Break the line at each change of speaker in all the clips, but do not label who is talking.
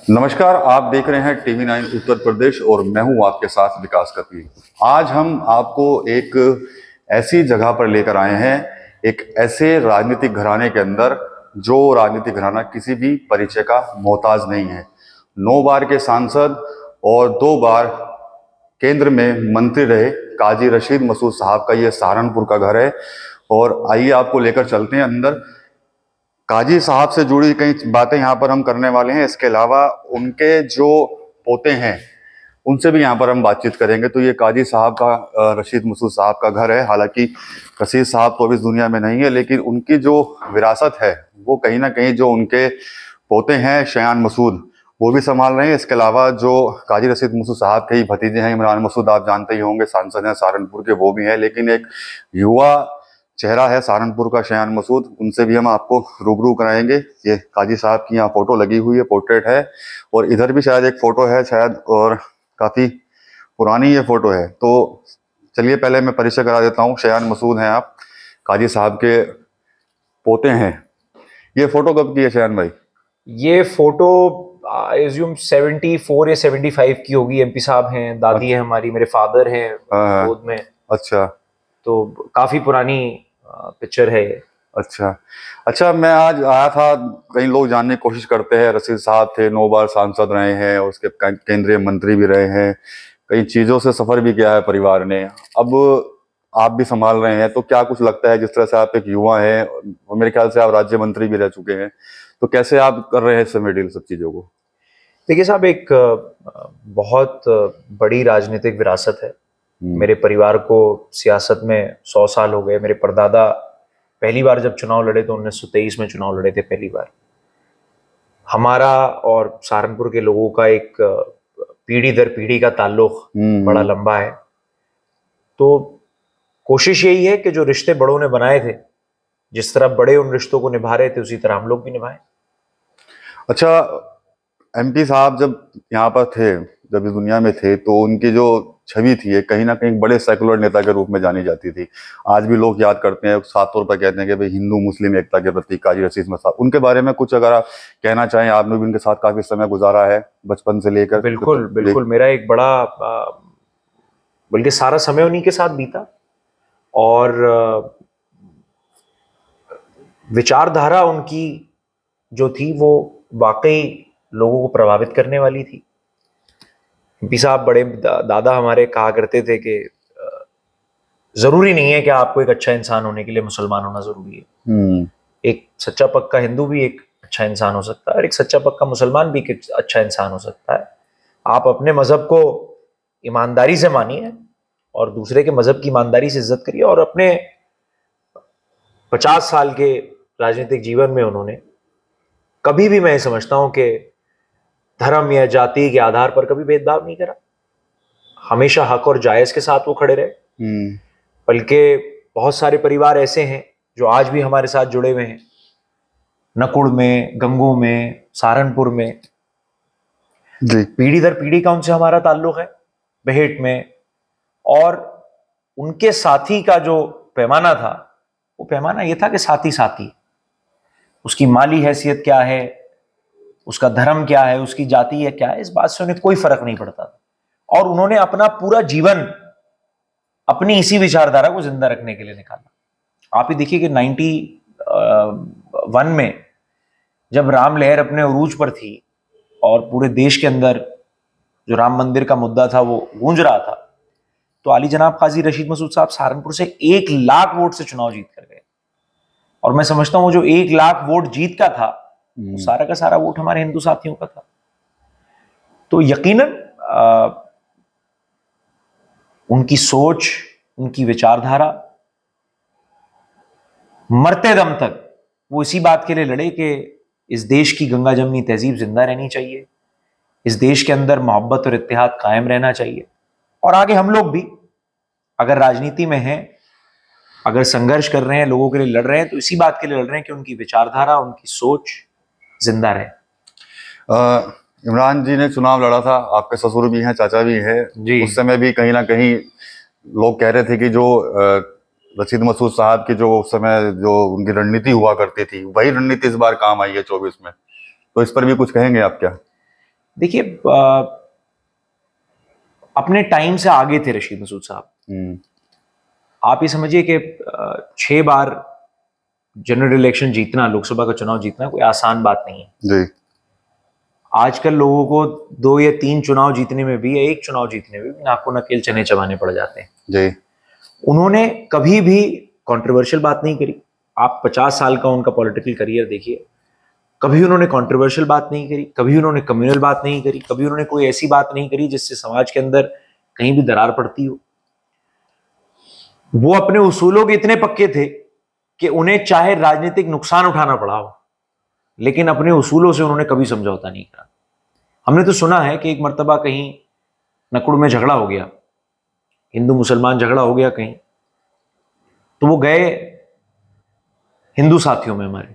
नमस्कार, आप देख रहे हैं TV9 उत्तर प्रदेश और मैं हूं आपके साथ विकास कत्वी। आज हम आपको एक ऐसी जगह पर लेकर आए हैं, एक ऐसे राजनीतिक घराने के अंदर जो राजनीतिक घराना किसी भी परिचय का मोहताज नहीं है। 9 बार के सांसद और 2 बार केंद्र में मंत्री रहे काजी रशीद मसूद साहब का ये सहारनपुर का घर है। और आइए आपको लेकर चलते हैं अंदर। काजी साहब से जुड़ी कई बातें यहाँ पर हम करने वाले हैं। इसके अलावा उनके जो पोते हैं उनसे भी यहाँ पर हम बातचीत करेंगे। तो ये काजी साहब का रशीद मसूद साहब का घर है। हालांकि रशीद साहब तो अभी इस दुनिया में नहीं है, लेकिन उनकी जो विरासत है वो कहीं ना कहीं जो उनके पोते हैं शयान मसूद वो भी संभाल रहे हैं। इसके अलावा जो काजी रशीद मसूद साहब के ही भतीजे हैं इमरान मसूद, आप जानते ही होंगे, सांसद हैं सहारनपुर के, वो भी हैं। लेकिन एक युवा चेहरा है सहारनपुर का शयान मसूद, उनसे भी हम आपको रूबरू कराएंगे। ये काजी साहब की यहाँ फोटो लगी हुई है, पोर्ट्रेट है, और इधर भी शायद एक फोटो है शायद, और काफी पुरानी ये फोटो है। तो चलिए पहले मैं परिचय करा देता हूँ। शयान मसूद हैं आप, काजी साहब के पोते हैं। ये फोटो कब की है शयान भाई?
ये फोटो एज्यूम 74 या 75 की होगी। एमपी साहब हैं, दादी है हमारी, मेरे फादर हैं गोद में।
अच्छा,
तो काफी पुरानी पिक्चर है ये।
अच्छा, मैं आज आया था, कई लोग जानने की कोशिश करते हैं, रशीद साहब थे, 9 बार सांसद रहे हैं और उसके केंद्रीय मंत्री भी रहे हैं, कई चीजों से सफर भी किया है परिवार ने। अब आप भी संभाल रहे हैं, तो क्या कुछ लगता है, जिस तरह से आप एक युवा हैं और मेरे ख्याल से आप राज्य मंत्री भी रह चुके हैं, तो कैसे आप कर रहे हैं इस समय डील सब चीजों को?
देखिए साहब, एक बहुत बड़ी राजनीतिक विरासत है। मेरे परिवार को सियासत में 100 साल हो गए। मेरे परदादा पहली बार जब चुनाव लड़े तो 1923 में चुनाव लड़े थे पहली बार। हमारा और सहारनपुर के लोगों का एक पीढ़ी दर पीढ़ी का ताल्लुक बड़ा लंबा है। तो कोशिश यही है कि जो रिश्ते बड़ों ने बनाए थे, जिस तरह बड़े उन रिश्तों को निभा रहे थे, उसी तरह हम लोग भी निभाएं।
अच्छा, एमपी साहब जब यहाँ पर थे, जब इस दुनिया में थे, तो उनकी जो छवि थी कहीं ना कहीं बड़े सेकुलर नेता के रूप में जानी जाती थी। आज भी लोग याद करते हैं, साफ तौर पर कहते हैं कि भाई हिंदू मुस्लिम एकता के प्रतीक काजी रशीद मसूद साहब। उनके बारे में कुछ अगर आप कहना चाहें, आपने भी उनके साथ काफी समय गुजारा है बचपन से लेकर।
बिल्कुल बिल्कुल, मेरा एक बड़ा बल्कि सारा समय उन्हीं के साथ बीता। और विचारधारा उनकी जो थी वो वाकई लोगों को प्रभावित करने वाली थी। एमपी साहब बड़े दादा हमारे कहा करते थे कि जरूरी नहीं है कि आपको एक अच्छा इंसान होने के लिए मुसलमान होना जरूरी है। एक सच्चा पक्का हिंदू भी एक अच्छा इंसान हो सकता है, और एक सच्चा पक्का मुसलमान भी एक अच्छा इंसान हो सकता है। आप अपने मजहब को ईमानदारी से मानिए और दूसरे के मजहब की ईमानदारी से इज्जत करिए। और अपने 50 साल के राजनीतिक जीवन में उन्होंने कभी भी, मैं समझता हूं कि धर्म या जाति के आधार पर कभी भेदभाव नहीं करा। हमेशा हक और जायज के साथ वो खड़े रहे। बल्कि बहुत सारे परिवार ऐसे हैं जो आज भी हमारे साथ जुड़े हुए हैं, नकुड़ में, गंगू में, सहारनपुर में। पीढ़ी दर पीढ़ी का उनसे हमारा ताल्लुक है, बेहेट में। और उनके साथी का जो पैमाना था, वो पैमाना ये था कि साथी साथी, उसकी माली हैसियत क्या है, उसका धर्म क्या है, उसकी जाति है क्या है, इस बात से उन्हें कोई फर्क नहीं पड़ता था। और उन्होंने अपना पूरा जीवन अपनी इसी विचारधारा को जिंदा रखने के लिए निकाला। आप ही देखिए कि 91 में जब राम लहर अपने उरूज पर थी और पूरे देश के अंदर जो राम मंदिर का मुद्दा था वो गूंज रहा था, तो आली जनाब काजी रशीद मसूद साहब सहारनपुर से 1 लाख वोट से चुनाव जीत कर गए। और मैं समझता हूं वो जो 1 लाख वोट जीत का था, वो सारा का सारा वोट हमारे हिंदू साथियों का था। तो यकीनन उनकी सोच, उनकी विचारधारा, मरते दम तक वो इसी बात के लिए लड़े कि इस देश की गंगा जमनी तहजीब जिंदा रहनी चाहिए, इस देश के अंदर मोहब्बत और इत्तेहाद कायम रहना चाहिए। और आगे हम लोग भी अगर राजनीति में हैं, अगर संघर्ष कर रहे हैं, लोगों के लिए लड़ रहे हैं, तो इसी बात के लिए लड़ रहे हैं कि उनकी विचारधारा, उनकी सोच जिंदा रहे।
इमरान जी ने चुनाव लड़ा था, आपके ससुर भी हैं, चाचा भी हैं। उस समय भी कहीं ना कहीं लोग कह रहे थे कि जो रशीद मसूद साहब की जो उस समय जो उनकी रणनीति हुआ करती थी, वही रणनीति इस बार काम आई है 24 में। तो इस पर भी कुछ कहेंगे आप क्या?
देखिए, अपने टाइम से आगे थे रशीद मसूद साहब। आप ये समझिए कि 6 बार जनरल इलेक्शन जीतना, लोकसभा का चुनाव जीतना कोई आसान बात नहीं है
जी।
आजकल लोगों को 2 या 3 चुनाव जीतने में भी, या 1 चुनाव जीतने में भी नाको नकेल चने चबाने पड़ जाते हैं।
जी।
उन्होंने कभी भी कंट्रोवर्शियल बात नहीं करी। आप 50 साल का उनका पॉलिटिकल करियर देखिए, कभी उन्होंने कंट्रोवर्शियल बात नहीं करी, कभी उन्होंने कम्युनल बात नहीं करी, कभी उन्होंने कोई ऐसी बात नहीं करी जिससे समाज के अंदर कहीं भी दरार पड़ती हो। वो अपने उसूलों के इतने पक्के थे कि उन्हें चाहे राजनीतिक नुकसान उठाना पड़ा हो, लेकिन अपने उसूलों से उन्होंने कभी समझौता नहीं करा। हमने तो सुना है कि एक मर्तबा कहीं नकुड़ में झगड़ा हो गया, हिंदू मुसलमान झगड़ा हो गया कहीं, तो वो गए हिंदू साथियों में हमारे,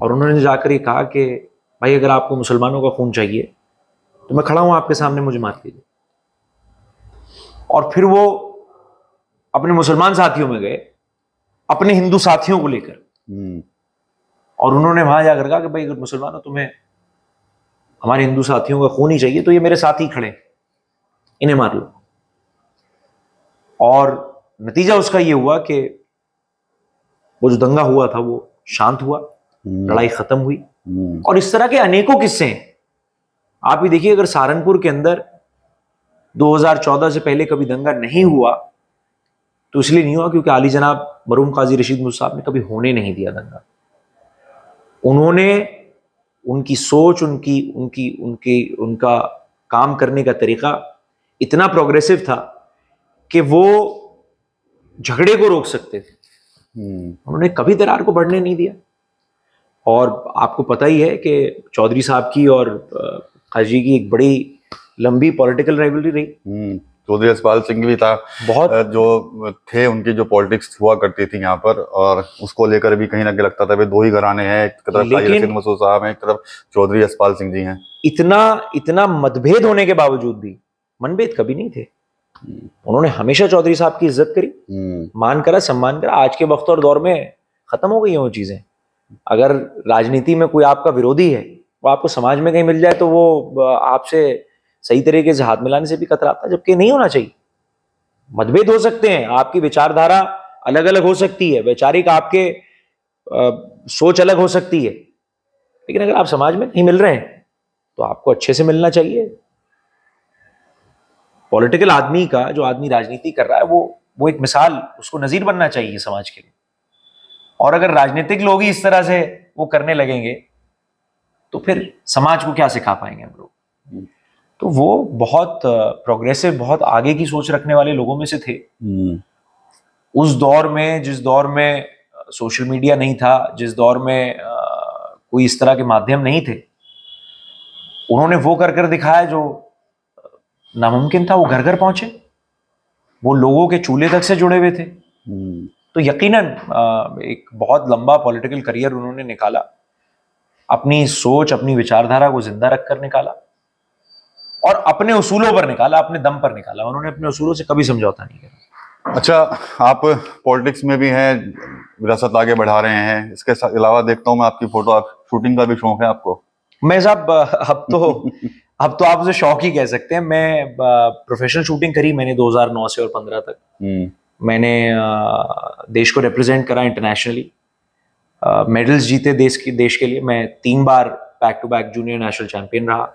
और उन्होंने जाकर ये कहा कि भाई अगर आपको मुसलमानों का खून चाहिए तो मैं खड़ा हूं आपके सामने, मुझे मार कीजिए। और फिर वो अपने मुसलमान साथियों में गए अपने हिंदू साथियों को लेकर, और उन्होंने वहां जाकर कहा कि भाई अगर मुसलमानों तुम्हें हमारे हिंदू साथियों का खून ही चाहिए तो ये मेरे साथी खड़े, इन्हें मार लो। और नतीजा उसका ये हुआ कि वो जो दंगा हुआ था वो शांत हुआ, लड़ाई खत्म हुई। और इस तरह के अनेकों किस्से हैं। आप ही देखिए, अगर सहारनपुर के अंदर 2014 से पहले कभी दंगा नहीं हुआ तो इसलिए नहीं हुआ क्योंकि आली जनाब मरहूम काजी रशीद मुर्तज़ा साहब ने कभी होने नहीं दिया दंगा। उन्होंने, उनकी सोच, उनका काम करने का तरीका इतना प्रोग्रेसिव था कि वो झगड़े को रोक सकते थे। उन्होंने कभी दरार को बढ़ने नहीं दिया। और आपको पता ही है कि चौधरी साहब की और काजी की एक बड़ी लंबी पॉलिटिकल राइवलरी रही।
चौधरी यशपाल सिंह भी था,
बहुत
जो थे, उनकी जो पॉलिटिक्स हुआ करती थी यहाँ पर, और उसको लेकर भी कहीं ना कहीं लगता था भाई 2 ही घराने हैं, एक तरफ काजी रशीद मसूद साहब हैं, एक तरफ चौधरी यशपाल सिंह जी हैं।
इतना मतभेद होने के बावजूद भी मनभेद कभी नहीं थे। उन्होंने हमेशा चौधरी साहब की इज्जत करी, मान करा, सम्मान करा। आज के वक्त और दौर में खत्म हो गई हैं वो चीजें। अगर राजनीति में कोई आपका विरोधी है, वो आपको समाज में कहीं मिल जाए तो वो आपसे सही तरीके से हाथ मिलाने से भी कतराता है, जबकि नहीं होना चाहिए। मतभेद हो सकते हैं, आपकी विचारधारा अलग अलग हो सकती है, वैचारिक आपके सोच अलग हो सकती है, लेकिन अगर आप समाज में नहीं मिल रहे हैं तो आपको अच्छे से मिलना चाहिए। पॉलिटिकल आदमी का, जो आदमी राजनीति कर रहा है, वो एक मिसाल, उसको नजीर बनना चाहिए समाज के लिए। और अगर राजनीतिक लोग ही इस तरह से वो करने लगेंगे तो फिर समाज को क्या सिखा पाएंगे हम लोग। तो वो बहुत प्रोग्रेसिव, बहुत आगे की सोच रखने वाले लोगों में से थे। उस दौर में, जिस दौर में सोशल मीडिया नहीं था, जिस दौर में कोई इस तरह के माध्यम नहीं थे, उन्होंने वो कर दिखाया जो नामुमकिन था। वो घर घर पहुंचे, वो लोगों के चूल्हे तक से जुड़े हुए थे। तो यकीनन एक बहुत लंबा पॉलिटिकल करियर उन्होंने निकाला, अपनी सोच, अपनी विचारधारा को जिंदा रखकर निकाला, और अपने उसूलों पर निकाला, अपने दम पर निकाला। उन्होंने अपने उसूलों से कभी समझौता नहीं किया।
अच्छा, आप पॉलिटिक्स में भी हैं, विरासत आगे बढ़ा रहे हैं, इसके अलावा देखता हूँ मैं आपकी फोटो, आप शूटिंग का भी शौक है आपको?
मैं साहब अब तो आप उसे शौक ही कह सकते हैं। मैं प्रोफेशनल शूटिंग करी मैंने 2009 से और 15 तक। मैंने देश को रिप्रेजेंट करा इंटरनेशनली, मेडल्स जीते देश के लिए। मैं 3 बार back to back junior national champion रहा।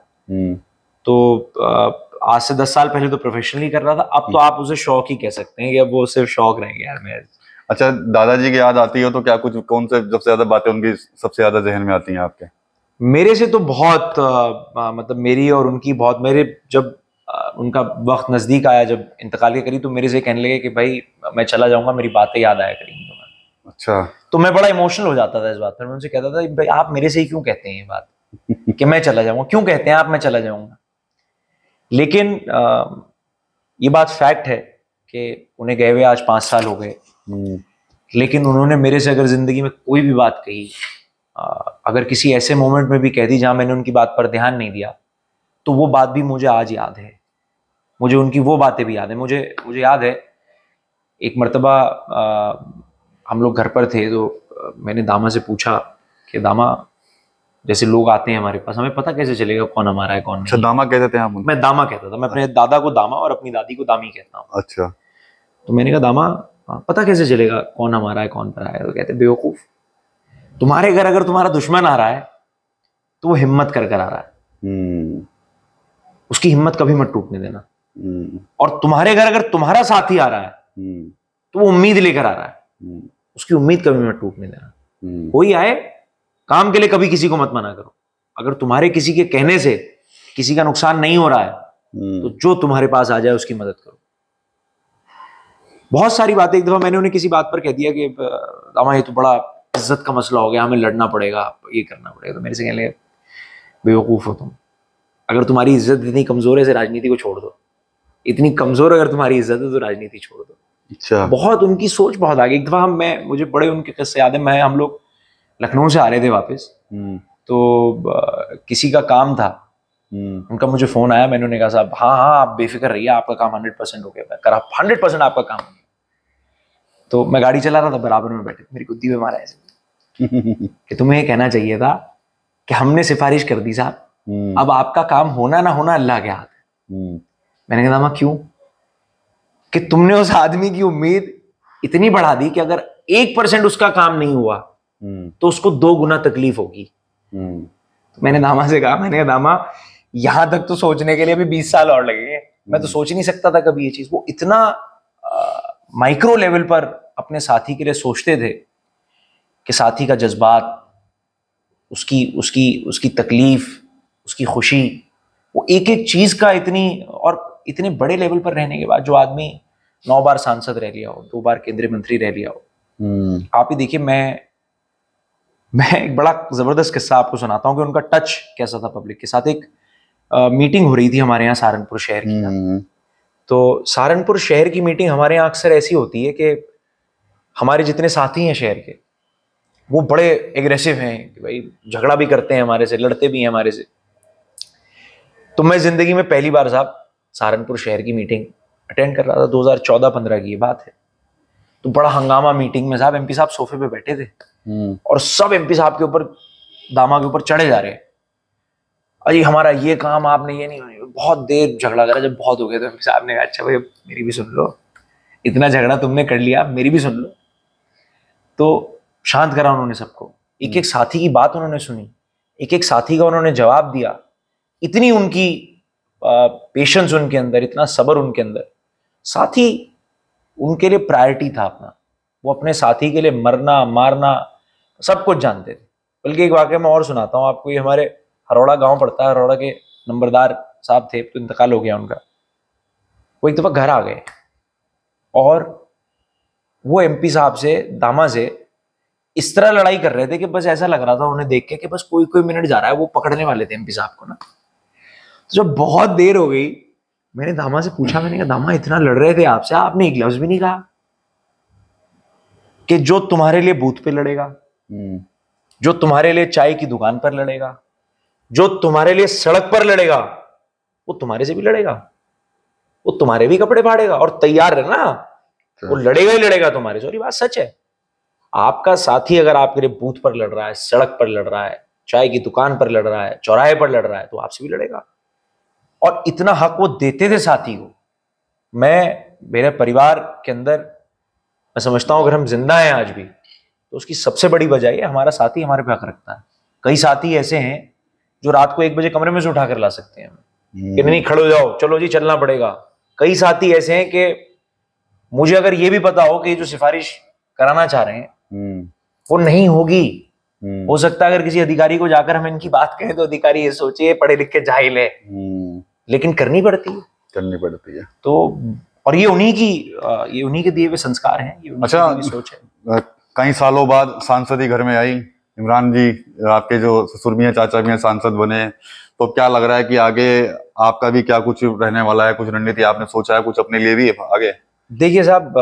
तो आज से 10 साल पहले तो प्रोफेशनली कर रहा था, अब तो आप उसे शौक ही कह सकते हैं कि अब वो सिर्फ शौक रह गया है।
अच्छा, दादाजी की याद आती हो तो क्या कुछ, कौन से सबसे ज्यादा बातें उनकी सबसे ज्यादा जहन में आती हैं आपके?
मेरे से तो बहुत मतलब मेरी और उनकी बहुत, मेरे जब उनका वक्त नजदीक आया, जब इंतकाल करी, तो मेरे से कहने लगे कि भाई मैं चला जाऊंगा, मेरी बातें याद आया करेंगी तुम्हें।
अच्छा। तो
मैं बड़ा इमोशनल हो जाता था इस बात पर। मैं उनसे कहता था भाई आप मेरे से ही क्यों कहते हैं ये बात कि मैं चला जाऊंगा, क्यों कहते हैं आप मैं चला जाऊंगा। लेकिन ये बात फैक्ट है कि उन्हें गए हुए आज 5 साल हो गए, लेकिन उन्होंने मेरे से अगर जिंदगी में कोई भी बात कही, अगर किसी ऐसे मोमेंट में भी कह दी जहां मैंने उनकी बात पर ध्यान नहीं दिया, तो वो बात भी मुझे आज याद है। मुझे उनकी वो बातें भी याद है। मुझे याद है एक मर्तबा हम लोग घर पर थे, तो मैंने दामा से पूछा कि दामा, जैसे लोग आते हैं हमारे पास, हमें पता कैसे चलेगा कौन हमारा है कौन
अच्छा,
नहीं?
दामा कहते थे आप उनको?
मैं दामा कहता था, मैं अपने दादा को दामा और अपनी दादी को दामी कहता हूँ।
अच्छा।
तो मैंने कहा दामा पता कैसे चलेगा कौन हमारा है कौन पराया है? तो कहते बेवकूफ, तुम्हारे घर अगर तुम्हारा दुश्मन आ रहा है तो वो हिम्मत कर कर आ रहा है, उसकी हिम्मत कभी मत टूटने देना। और तुम्हारे घर अगर तुम्हारा साथी आ रहा है तो वो उम्मीद लेकर आ रहा है, उसकी उम्मीद कभी मत टूटने देना। कोई आए काम के लिए कभी किसी को मत मना करो। अगर तुम्हारे किसी के कहने से किसी का नुकसान नहीं हो रहा है तो जो तुम्हारे पास आ जाए उसकी मदद करो। बहुत सारी बातें, एक दफा मैंने उन्हें किसी बात पर कह दिया कि दामा ये तो बड़ा इज्जत का मसला हो गया, हमें लड़ना पड़ेगा, ये करना पड़ेगा। तो मेरे से कहने लगे बेवकूफ हो तुम, अगर तुम्हारी इज्जत इतनी कमजोर है तो राजनीति को छोड़ दो, इतनी कमजोर अगर तुम्हारी इज्जत है तो राजनीति छोड़ दो।
अच्छा।
बहुत उनकी सोच बहुत आगे। एक दफा मुझे बड़े उनके किस्से याद है, हम लोग लखनऊ से आ रहे थे वापस, तो किसी का काम था, उनका मुझे फोन आया, मैंने उन्हें कहा साहब हाँ आप बेफिक्र रहिए, आपका काम 100% हो गया, करा 100% आपका काम। तो मैं गाड़ी चला रहा था, बराबर में बैठे, मेरी कुत्ती में मारा ऐसे कि तुम्हें ये कहना चाहिए था कि हमने सिफारिश कर दी साहब, अब आपका काम होना ना होना अल्लाह के हाथ है। मैंने कहा मामा क्यों? कि तुमने उस आदमी की उम्मीद इतनी बढ़ा दी कि अगर 1% उसका काम नहीं हुआ तो उसको 2 गुना तकलीफ होगी। तो मैंने दामा से कहा, मैंने कहा दामा यहां तक तो सोचने के लिए अभी 20 साल और लगेंगे, मैं तो सोच ही नहीं सकता था कभी ये चीज। वो इतना माइक्रो लेवल पर अपने साथी के लिए सोचते थे कि साथी का जज्बात, उसकी उसकी उसकी तकलीफ, उसकी खुशी, वो एक एक चीज का इतने बड़े लेवल पर रहने के बाद जो आदमी 9 बार सांसद रह लिया हो, 2 बार केंद्रीय मंत्री रह लिया हो, आप ही देखिए। मैं एक बड़ा जबरदस्त किस्सा आपको सुनाता हूँ कि उनका टच कैसा था पब्लिक के साथ। एक मीटिंग हो रही थी हमारे यहाँ सहारनपुर शहर की। तो सहारनपुर शहर की मीटिंग हमारे यहाँ अक्सर ऐसी होती है कि हमारे जितने साथी हैं शहर के, वो बड़े एग्रेसिव हैं कि भाई झगड़ा भी करते हैं हमारे से, लड़ते भी हैं हमारे से। तो मैं जिंदगी में पहली बार साहब सहारनपुर शहर की मीटिंग अटेंड कर रहा था, 2014-15 की ये बात है। तो बड़ा हंगामा मीटिंग में साहब, एमपी साहब सोफे पे बैठे थे और सब एमपी साहब के ऊपर, दामा के ऊपर चढ़े जा रहे हैं। अजी हमारा ये काम आपने ये नहीं, बहुत देर झगड़ा करा। जब बहुत हो गया तो एमपी साहब ने कहा अच्छा भाई मेरी भी सुन लो, इतना झगड़ा तुमने कर लिया, मेरी भी सुन लो। तो शांत करा उन्होंने सबको, एक एक साथी की बात उन्होंने सुनी, एक एक साथी का उन्होंने जवाब दिया। इतनी उनकी पेशेंस उनके अंदर, इतना सब्र उनके अंदर। साथी उनके लिए प्रायोरिटी था अपना, वो अपने साथी के लिए मरना मारना सब कुछ जानते थे। बल्कि एक वाकया मैं और सुनाता हूँ आपको। ये हमारे हरोड़ा गांव पड़ता है, हरोड़ा के नंबरदार साहब थे, तो इंतकाल हो गया उनका। वो एक दफा घर आ गए और वो एमपी साहब से, दामा से इस तरह लड़ाई कर रहे थे कि बस ऐसा लग रहा था उन्हें देख के कि बस कोई कोई मिनट जा रहा है, वो पकड़ने वाले थे एमपी साहब को ना। तो जब बहुत देर हो गई, मैंने दामा से पूछा, मैंने कहा दामा इतना लड़ रहे थे आपसे, आपने एक लफ्ज भी नहीं कहा कि जो तुम्हारे लिए बूथ पे लड़ेगा, जो तुम्हारे लिए चाय की दुकान पर लड़ेगा, जो तुम्हारे लिए सड़क पर लड़ेगा, वो तुम्हारे से भी लड़ेगा, वो तुम्हारे भी कपड़े फाड़ेगा। और तैयार रहना, वो लड़ेगा ही लड़ेगा तुम्हारे से। और ये बात सच है। आपका साथी अगर आपके लिए बूथ पर लड़ रहा है, सड़क पर लड़ रहा है, चाय की दुकान पर लड़ रहा है, चौराहे पर लड़ रहा है, तो आपसे भी लड़ेगा। और इतना हक वो देते थे साथी को। मेरे परिवार के अंदर मैं समझता हूं अगर हम जिंदा हैं आज भी तो उसकी सबसे बड़ी वजह है हमारा साथी हमारे पे हक रखता है। कई साथी ऐसे हैं जो रात को 1 बजे कमरे में से उठा कर ला सकते हैं कि नहीं खड़े हो जाओ, चलो जी चलना पड़ेगा। कई साथी ऐसे हैं कि मुझे अगर ये भी पता हो कि जो सिफारिश कराना चाह रहे हैं वो नहीं होगी, हो सकता है अगर किसी अधिकारी को जाकर हम इनकी बात कहें तो अधिकारी ये सोचे पढ़े लिखे जाहिल है, लेकिन करनी पड़ती है। तो और ये उन्हीं के दिए हुए संस्कार हैं, ये
अच्छा,
सोच है।
कई सालों बाद सांसद ही घर में आई, इमरान जी आपके जो ससुर भी हैं, चाचा भी हैं, सांसद बने, तो क्या लग रहा है कि आगे आपका भी क्या कुछ रहने वाला है? कुछ रणनीति आपने सोचा है कुछ अपने लिए भी आगे? देखिए
साहब,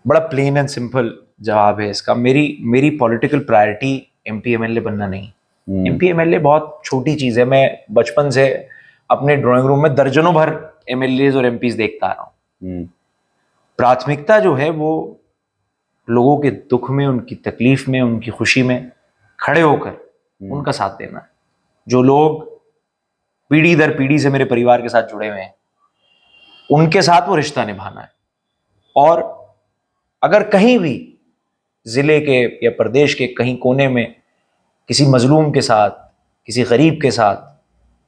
बड़ा प्लेन एंड सिंपल जवाब है इसका। मेरी पॉलिटिकल प्रायोरिटी एमपी एमएलए बनना नहीं। एमपी एमएलए बहुत छोटी चीज है। मैं बचपन से अपने ड्राइंग रूम में दर्जनों भर एमएलए और एमपीज देखता आ रहा हूँ। प्राथमिकता जो है वो लोगों के दुख में, उनकी तकलीफ में, उनकी खुशी में खड़े होकर उनका साथ देना है। जो लोग पीढ़ी दर पीढ़ी से मेरे परिवार के साथ जुड़े हुए हैं, उनके साथ वो रिश्ता निभाना है। और अगर कहीं भी जिले के या प्रदेश के कहीं कोने में किसी मजलूम के साथ, किसी गरीब के साथ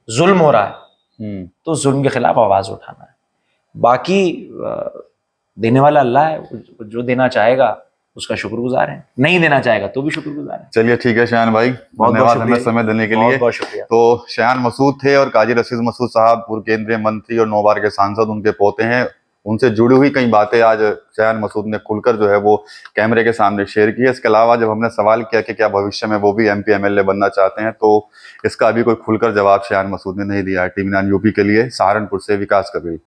जुल्म हो रहा है, तो जुल्म के खिलाफ आवाज उठाना है। बाकी देने वाला अल्लाह है, जो देना चाहेगा उसका शुक्रगुजार है, नहीं देना चाहेगा तो भी शुक्रगुजार है।
चलिए ठीक है शायान भाई, धन्यवाद हमें समय देने के लिए।
बहुत शुक्रिया।
तो शायान मसूद थे और काजी रशीद मसूद साहब पूर्व केंद्रीय मंत्री और 9 बार के सांसद, उनके पोते हैं। उनसे जुड़ी हुई कई बातें आज शायान मसूद ने खुलकर जो है वो कैमरे के सामने शेयर की है। इसके अलावा जब हमने सवाल किया कि क्या भविष्य में वो भी MP MLA बनना चाहते हैं, तो इसका अभी कोई खुलकर जवाब शायान मसूद ने नहीं दिया है। TV9 यूपी के लिए सहारनपुर से विकास कबीर।